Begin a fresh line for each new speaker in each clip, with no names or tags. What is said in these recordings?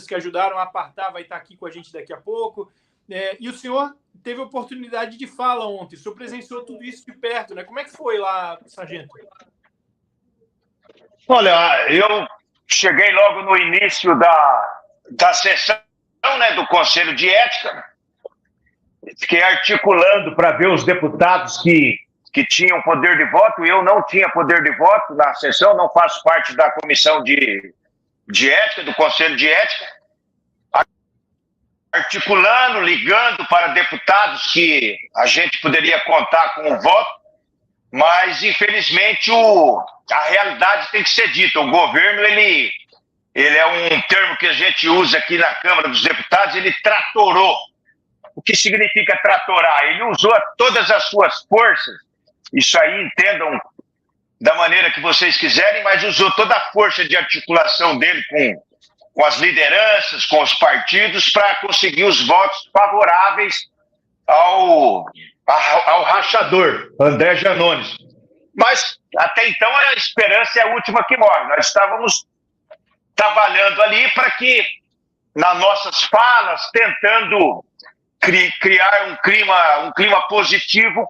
que ajudaram a apartar vai estar aqui com a gente daqui a pouco. E o senhor teve oportunidade de fala ontem, o senhor presenciou tudo isso de perto, né? Como é que foi lá, sargento?
Olha, eu cheguei logo no início da sessão, né, do Conselho de Ética, fiquei articulando para ver os deputados que tinham poder de voto. Eu não tinha poder de voto na sessão, não faço parte da comissão de ética, do Conselho de Ética, articulando, ligando para deputados que a gente poderia contar com o voto, mas infelizmente a realidade tem que ser dita. O governo, ele é um termo que a gente usa aqui na Câmara dos Deputados, ele tratorou. O que significa tratorar? Ele usou todas as suas forças, isso aí entendam da maneira que vocês quiserem, mas usou toda a força de articulação dele com as lideranças, com os partidos, para conseguir os votos favoráveis ao rachador, André Janones. Mas, até então, a esperança é a última que morre. Nós estávamos trabalhando ali para que, nas nossas falas, tentando criar um clima positivo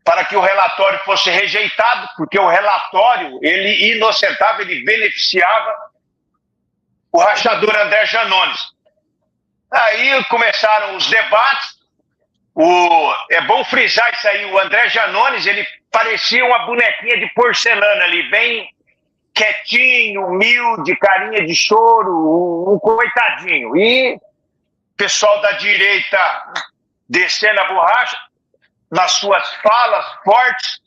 para que o relatório fosse rejeitado, porque o relatório, ele inocentava, ele beneficiava o rachador André Janones. Aí começaram os debates. É bom frisar isso aí, o André Janones, ele parecia uma bonequinha de porcelana ali, bem quietinho, humilde, carinha de choro, um coitadinho. E o pessoal da direita descendo a borracha, nas suas falas fortes.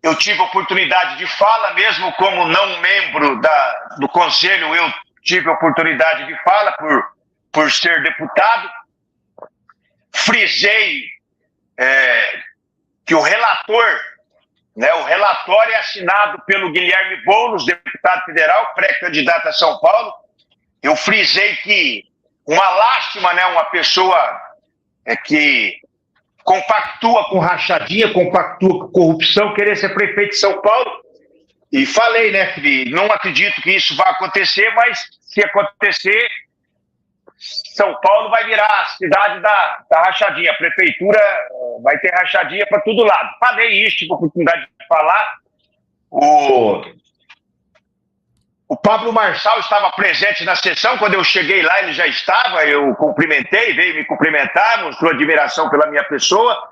Eu tive oportunidade de fala, mesmo como não membro do Conselho, eu tive oportunidade de fala por ser deputado. Frisei que o relator, né, o relatório é assinado pelo Guilherme Boulos, deputado federal, pré-candidato a São Paulo. Eu frisei que uma lástima, né, uma pessoa que compactua com rachadinha, compactua com corrupção, querer ser prefeito de São Paulo. E falei, né, que não acredito que isso vá acontecer, mas se acontecer, São Paulo vai virar a cidade da rachadinha. A prefeitura vai ter rachadinha para todo lado. Falei isso, tive a oportunidade de falar. O Pablo Marçal estava presente na sessão. Quando eu cheguei lá, ele já estava. Eu cumprimentei, veio me cumprimentar, mostrou admiração pela minha pessoa.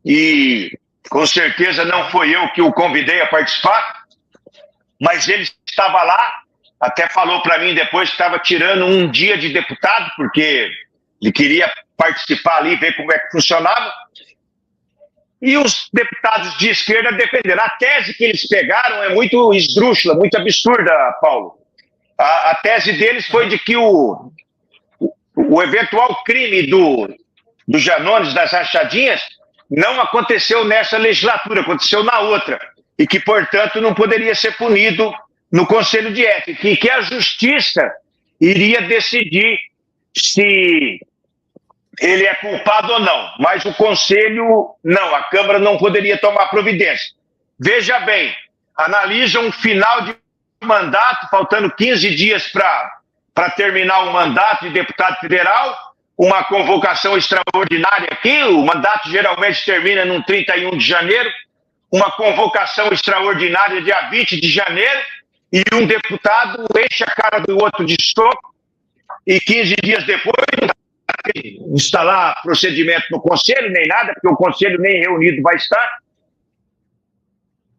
E com certeza não foi eu que o convidei a participar, mas ele estava lá. Até falou para mim depois que estava tirando um dia de deputado, porque ele queria participar ali, ver como é que funcionava. E os deputados de esquerda defenderam. A tese que eles pegaram é muito esdrúxula, muito absurda, Paulo. A tese deles foi de que o eventual crime do Janones, das rachadinhas, não aconteceu nessa legislatura, aconteceu na outra. E que, portanto, não poderia ser punido no Conselho de Ética. E que a Justiça iria decidir se ele é culpado ou não, mas o Conselho não, a Câmara não poderia tomar providência. Veja bem, analisa um final de mandato, faltando 15 dias para terminar o mandato de deputado federal, uma convocação extraordinária aqui, o mandato geralmente termina no 31 de janeiro, uma convocação extraordinária dia 20 de janeiro, e um deputado enche a cara do outro de soco, e 15 dias depois instalar procedimento no Conselho, nem nada, porque o Conselho nem reunido vai estar.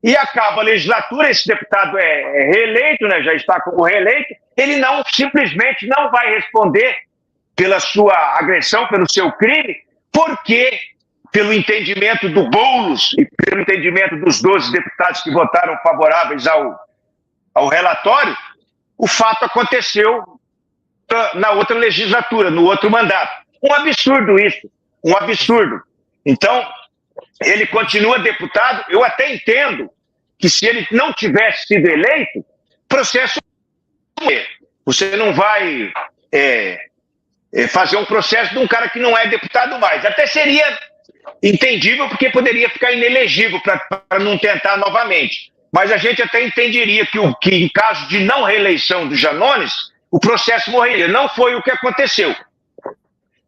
E acaba a legislatura, esse deputado é reeleito, né, já está como reeleito, ele simplesmente não vai responder pela sua agressão, pelo seu crime, porque, pelo entendimento do Boulos e pelo entendimento dos 12 deputados que votaram favoráveis ao relatório, o fato aconteceu na outra legislatura, no outro mandato. Um absurdo isso, um absurdo. Então, ele continua deputado. Eu até entendo que se ele não tivesse sido eleito, processo... Você não vai fazer um processo de um cara que não é deputado mais. Até seria entendível, porque poderia ficar inelegível para não tentar novamente. Mas a gente até entenderia que em caso de não reeleição do Janones, o processo morreria. Não foi o que aconteceu.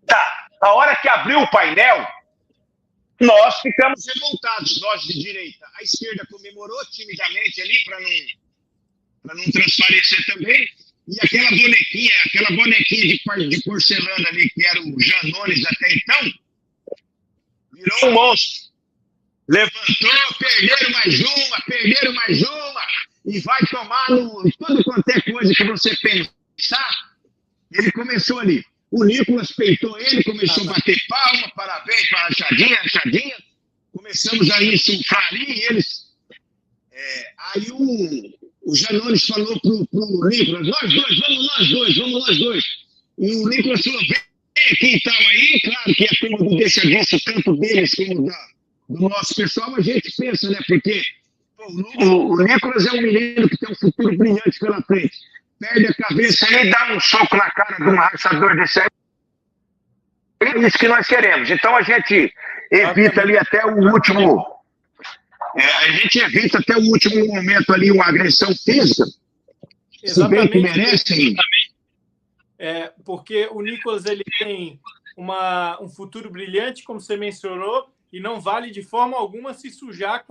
Tá. A hora que abriu o painel, nós ficamos revoltados, nós de direita. A esquerda comemorou timidamente ali para não transparecer também. E aquela bonequinha de porcelana ali, que era o Janones até então, virou um monstro. Levantou, perderam mais uma, e vai tomar tudo quanto é coisa que você pensar. Ele começou ali. O Nicolas peitou ele, começou a bater palma, parabéns para a rachadinha. Começamos a insultar ali, e eles... aí o Janones falou pro Nicolas, vamos nós dois. E o Nicolas falou, vem aqui e tal. Aí, claro que a turma não deixa disso, tanto deles como do nosso pessoal, a gente pensa, né? Porque o Nicolas é um menino que tem um futuro brilhante pela frente. Perde a cabeça e dá um soco na cara de um rachador desse aí. É isso que nós queremos. Então a gente evita ali até o último... a gente evita até o último momento ali uma agressão física.
Exatamente.
Se bem que merecem.
Porque o Nicolas ele tem um futuro brilhante, como você mencionou, e não vale de forma alguma se sujar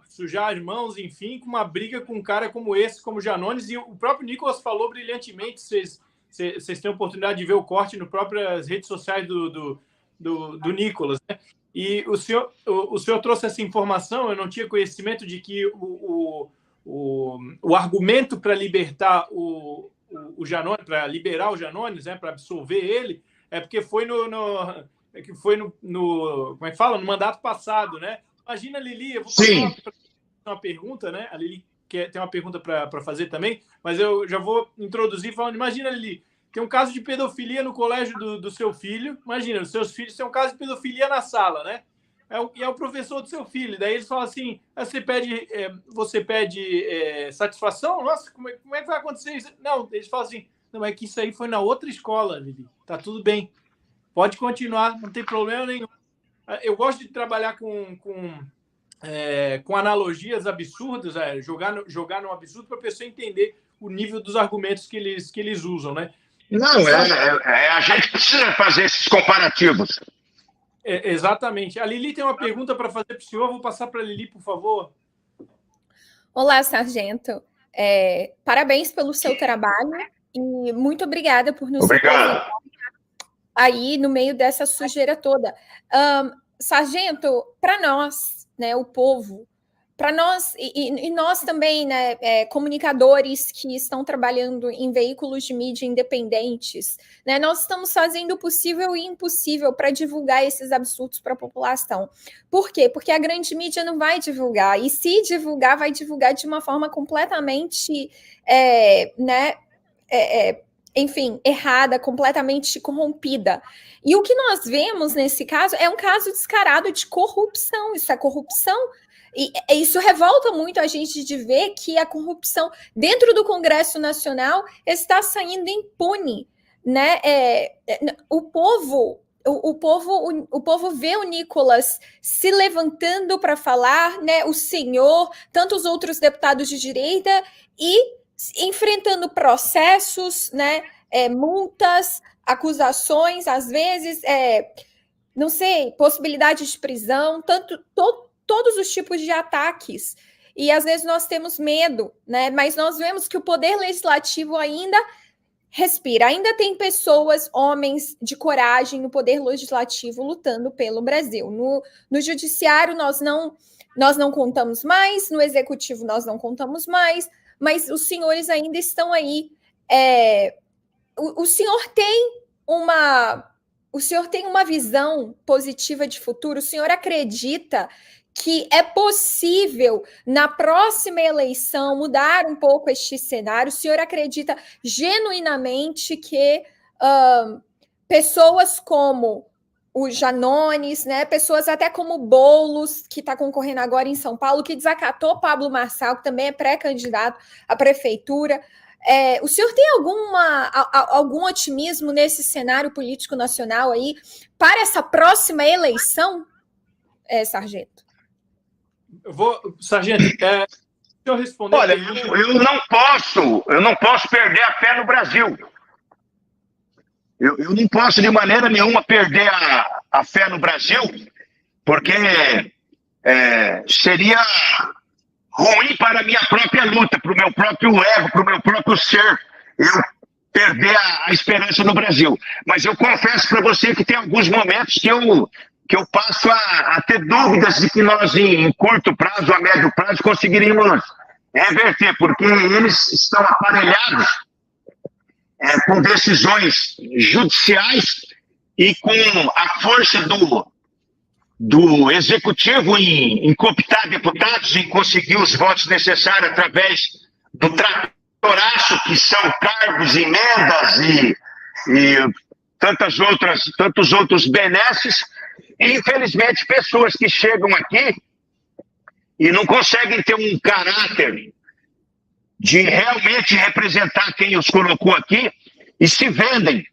sujar as mãos, enfim, com uma briga com um cara como esse, como Janones. E o próprio Nicolas falou brilhantemente. Vocês têm a oportunidade de ver o corte nas próprias redes sociais do Nicolas, né? E o senhor trouxe essa informação. Eu não tinha conhecimento de que o argumento para libertar o Janones, para liberar o Janones, né, para absolver ele, é porque foi no como é que fala? No mandato passado, né? Imagina, Lili, eu vou fazer uma pergunta, né? A Lili tem uma pergunta para fazer também, mas eu já vou introduzir falando. Imagina, Lili, tem um caso de pedofilia no colégio do seu filho. Imagina, os seus filhos têm um caso de pedofilia na sala, né? E é o professor do seu filho. Daí eles falam assim: você pede satisfação? Nossa, como é que vai acontecer isso? Não, eles falam assim: não, é que isso aí foi na outra escola, Lili. Tá tudo bem. Pode continuar, não tem problema nenhum. Eu gosto de trabalhar com analogias absurdas, jogar no absurdo para a pessoa entender o nível dos argumentos que eles usam, né?
Não, a gente precisa fazer esses comparativos.
Exatamente. A Lili tem uma pergunta para fazer para o senhor. Vou passar para a Lili, por favor.
Olá, sargento. Parabéns pelo seu trabalho e muito obrigada por nos
Obrigado.
Aí no meio dessa sujeira toda. Sargento, para nós, né, o povo, para nós, e nós também, né, comunicadores que estão trabalhando em veículos de mídia independentes, né, nós estamos fazendo o possível e impossível para divulgar esses absurdos para a população. Por quê? Porque a grande mídia não vai divulgar, e se divulgar, vai divulgar de uma forma completamente, enfim, errada, completamente corrompida. E o que nós vemos nesse caso é um caso descarado de corrupção. Isso é corrupção. E isso revolta muito a gente de ver que a corrupção dentro do Congresso Nacional está saindo impune, né? O povo vê o Nicolas se levantando para falar, né? O senhor, tantos outros deputados de direita e enfrentando processos, né? Multas, acusações, às vezes, não sei, possibilidade de prisão, todos os tipos de ataques. E às vezes nós temos medo, né? Mas nós vemos que o poder legislativo ainda respira, ainda tem pessoas, homens de coragem no poder legislativo lutando pelo Brasil. No judiciário nós não contamos mais, no executivo nós não contamos mais, mas os senhores ainda estão aí. O senhor tem uma visão positiva de futuro? O senhor acredita que é possível, na próxima eleição, mudar um pouco este cenário? O senhor acredita genuinamente que pessoas como o Janones, né, pessoas até como Boulos, que está concorrendo agora em São Paulo, que desacatou Pablo Marçal, que também é pré-candidato à prefeitura, o senhor tem algum otimismo nesse cenário político nacional aí para essa próxima eleição, sargento?
Sargento, eu responder.
Olha, eu não posso perder a fé no Brasil. Eu não posso de maneira nenhuma perder a fé no Brasil, porque seria ruim para a minha própria luta, para o meu próprio ego, para o meu próprio ser, eu perder a esperança no Brasil. Mas eu confesso para você que tem alguns momentos que eu passo a ter dúvidas de que nós, em curto prazo, a médio prazo, conseguiríamos reverter, porque eles estão aparelhados com decisões judiciais e com a força do executivo em cooptar deputados, em conseguir os votos necessários através do tratoraço, que são cargos, emendas e tantos outros benesses. E, infelizmente, pessoas que chegam aqui e não conseguem ter um caráter de realmente representar quem os colocou aqui e se vendem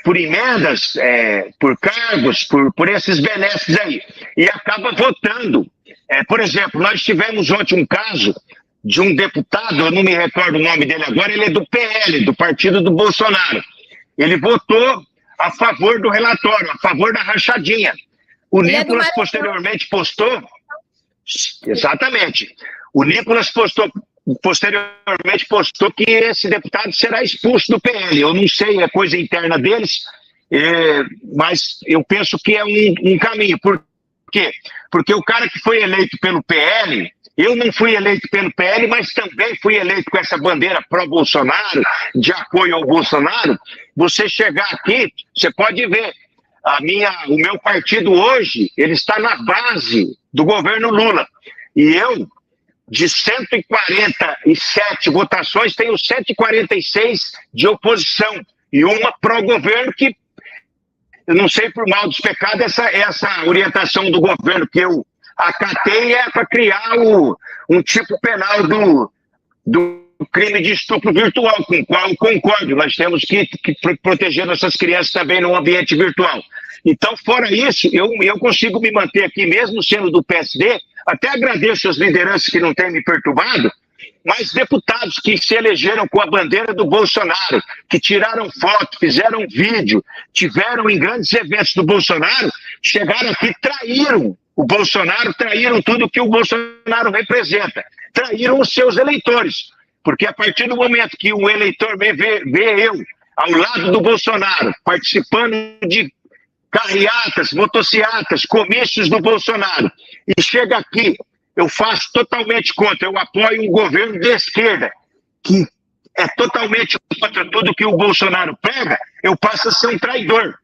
por emendas, por cargos, por esses benesses aí. E acaba votando. Por exemplo, nós tivemos ontem um caso de um deputado, eu não me recordo o nome dele agora, ele é do PL, do partido do Bolsonaro. Ele votou a favor do relatório, a favor da rachadinha. O Nicolas posteriormente postou... Exatamente. O Nicolas posteriormente postou que esse deputado será expulso do PL. Eu não sei, é coisa interna deles, mas eu penso que é um caminho. Por quê? Porque o cara que foi eleito pelo PL, eu não fui eleito pelo PL, mas também fui eleito com essa bandeira pró-Bolsonaro, de apoio ao Bolsonaro. Você chegar aqui, você pode ver, o meu partido hoje, ele está na base do governo Lula. E eu, de 147 votações, tenho 146 de oposição. E uma pró-governo que, eu não sei por mal dos pecados, essa orientação do governo que eu acatei para criar um tipo penal do crime de estupro virtual, com o qual eu concordo. Nós temos que proteger nossas crianças também no ambiente virtual. Então, fora isso, eu consigo me manter aqui, mesmo sendo do PSD. Até agradeço as lideranças que não têm me perturbado, mas deputados que se elegeram com a bandeira do Bolsonaro, que tiraram foto, fizeram vídeo, tiveram em grandes eventos do Bolsonaro, chegaram aqui, traíram o Bolsonaro, traíram tudo que o Bolsonaro representa, traíram os seus eleitores. Porque a partir do momento que o eleitor vê eu ao lado do Bolsonaro, participando de carreatas, motocicletas, comícios do Bolsonaro, e chega aqui, eu faço totalmente contra, eu apoio um governo de esquerda, que é totalmente contra tudo que o Bolsonaro prega, eu passo a ser um traidor.